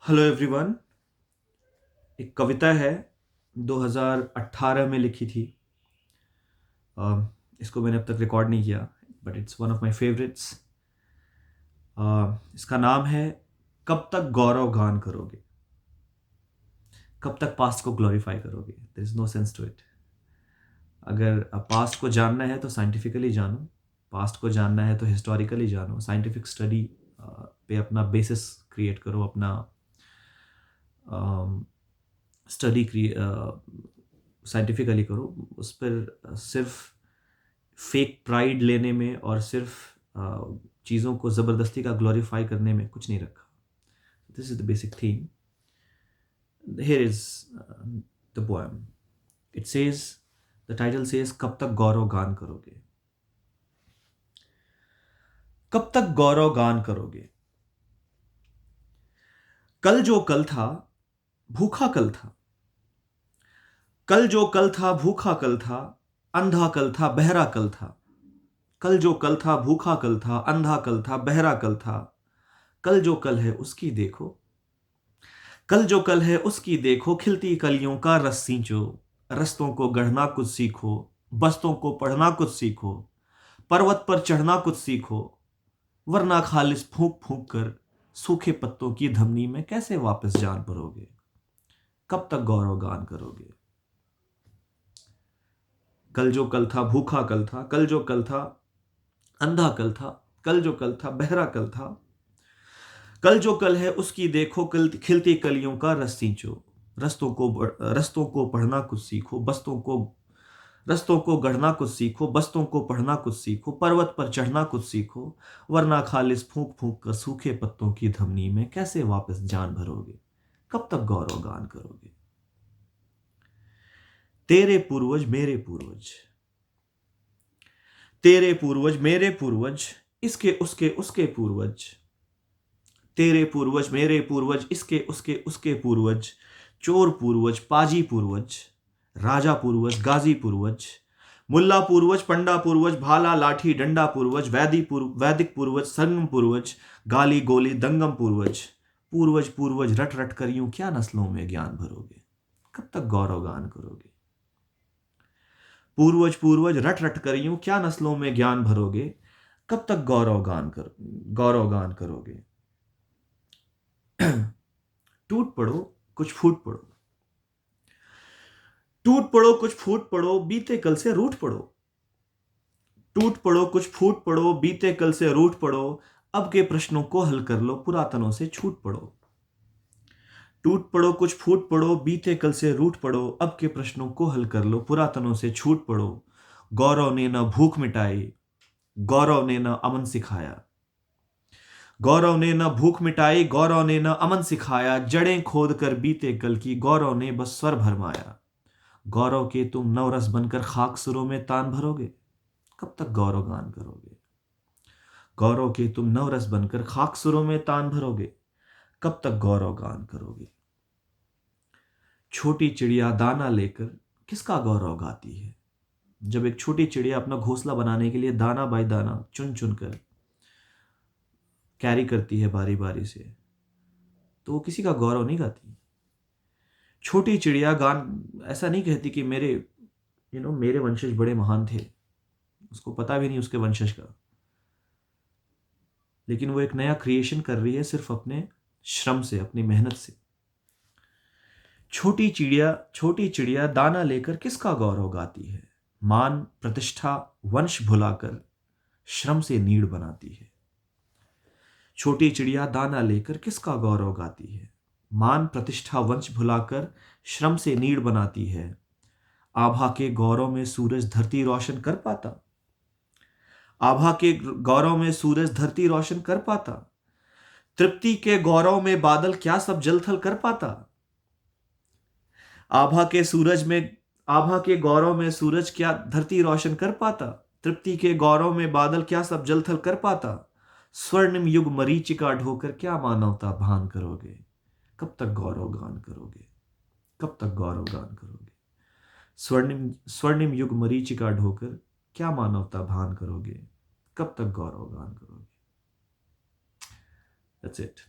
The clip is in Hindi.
Hello everyone. एक कविता है 2018 में लिखी थी। इसको मैंने अब तक रिकॉर्ड नहीं किया, but it's one of my favourites. इसका नाम है कब तक गौरव गान करोगे। कब तक पास्ट को ग्लोरीफाई करोगे। There is no sense to it. अगर पास्ट को जानना है तो साइंटिफिकली जानो, पास्ट को जानना है तो हिस्टोरिकली जानो, साइंटिफिक स्टडी पे अपना बेसिस क्रिएट करो, अपना स्टडी साइंटिफिकली करो। उस पर सिर्फ फेक प्राइड लेने में और सिर्फ चीज़ों को ज़बरदस्ती का ग्लोरीफाई करने में कुछ नहीं रखा। This is the basic theme. Here is the poem. It says, the title says, कब तक गौरव गान करोगे। कब तक गौरव गान करोगे। कल जो कल था भूखा कल था। कल जो कल था भूखा कल था, अंधा कल था बहरा कल था। कल जो कल था भूखा कल था, अंधा कल था बहरा कल था। कल जो कल है उसकी देखो, कल जो कल है उसकी देखो, खिलती कलियों का रस सींचो। रस्तों को गढ़ना कुछ सीखो, बस्तों को पढ़ना कुछ सीखो। पर्वत पर चढ़ना कुछ सीखो, वरना खालिस फूंक फूंक कर सूखे पत्तों की धमनी में कैसे वापस जान भरोगे। कब तक गौरव गान करोगे। कल जो कल था भूखा कल था, कल जो कल था अंधा कल था, कल जो कल था बहरा कल था। कल जो कल है उसकी देखो, कल खिलती कलियों का रस सींचो। रस्तों को पढ़ना कुछ सीखो, रस्तों को गढ़ना कुछ सीखो, बस्तों को पढ़ना कुछ सीखो। पर्वत पर चढ़ना कुछ सीखो, वरना खालिस फूंक फूंक कर सूखे पत्तों की धमनी में कैसे वापस जान भरोगे। कब तक गौरव गान करोगे। तेरे पूर्वज मेरे पूर्वज, तेरे पूर्वज मेरे पूर्वज, इसके उसके उसके पूर्वज। तेरे पूर्वज मेरे पूर्वज, इसके उसके उसके पूर्वज। चोर पूर्वज पाजी पूर्वज, राजा पूर्वज गाजी पूर्वज। मुल्ला पूर्वज पंडा पूर्वज, भाला लाठी डंडा पूर्वज। वैदिक पूर्वज संगम पूर्वज, गाली गोली दंगम पूर्वज। पूर्वज पूर्वज रट रट कर यूं क्या नस्लों में ज्ञान भरोगे। कब तक गौरव गान करोगे। पूर्वज पूर्वज रट रट कर यूं क्या नस्लों में ज्ञान भरोगे। कब तक गौरव गान करोगे। टूट पड़ो कुछ फूट पड़ो, टूट पड़ो कुछ फूट पड़ो, बीते कल से रूठ पड़ो। टूट पड़ो कुछ फूट पड़ो, बीते कल से रूठ पड़ो। अब के प्रश्नों को हल कर लो, पुरातनों से छूट पड़ो। टूट पड़ो कुछ फूट पड़ो, बीते कल से रूठ पड़ो। अब के प्रश्नों को हल कर लो, पुरातनों से छूट पड़ो। गौरव ने न भूख मिटाई, गौरव ने न अमन सिखाया। गौरव ने न भूख मिटाई, गौरव ने न अमन सिखाया। जड़ें खोद कर बीते कल की, गौरव ने बस स्वर भरमाया। गौरव के तुम नवरस बनकर खाक सुरों में तान भरोगे। कब तक गौरव गान करोगे। गौरव के तुम नवरस बनकर खाक सुरों में तान भरोगे। कब तक गौरव गान करोगे। छोटी चिड़िया दाना लेकर किसका गौरव गाती है। जब एक छोटी चिड़िया अपना घोंसला बनाने के लिए दाना बाय दाना चुन चुन कर कैरी करती है बारी बारी से, तो वो किसी का गौरव नहीं गाती। छोटी चिड़िया गान ऐसा नहीं कहती कि मेरे वंशज बड़े महान थे। उसको पता भी नहीं उसके वंशज का, लेकिन वो एक नया क्रिएशन कर रही है सिर्फ अपने श्रम से, अपनी मेहनत से। छोटी चिड़िया दाना लेकर किसका गौरव गाती है। मान प्रतिष्ठा वंश भुलाकर श्रम से नीड़ बनाती है। छोटी चिड़िया दाना लेकर किसका गौरव गाती है। मान प्रतिष्ठा वंश भुलाकर श्रम से नीड़ बनाती है। आभा के गौरव में सूरज धरती रोशन कर पाता। आभा के गौरव में सूरज धरती रोशन कर पाता। तृप्ति के गौरव में बादल क्या सब जल थल कर पाता। आभा के सूरज में आभा के गौरव में सूरज क्या धरती रोशन कर पाता। तृप्ति के गौरव में बादल क्या सब जल थल कर पाता। स्वर्णिम युग मरीचिका ढोकर क्या मानवता भान करोगे। कब तक गौरव गान करोगे। कब तक गौरव गान करोगे। स्वर्णिम युग मरीचिका ढोकर क्या मानवता भान करोगे। कब तक गौरव गान करोगे। That's it.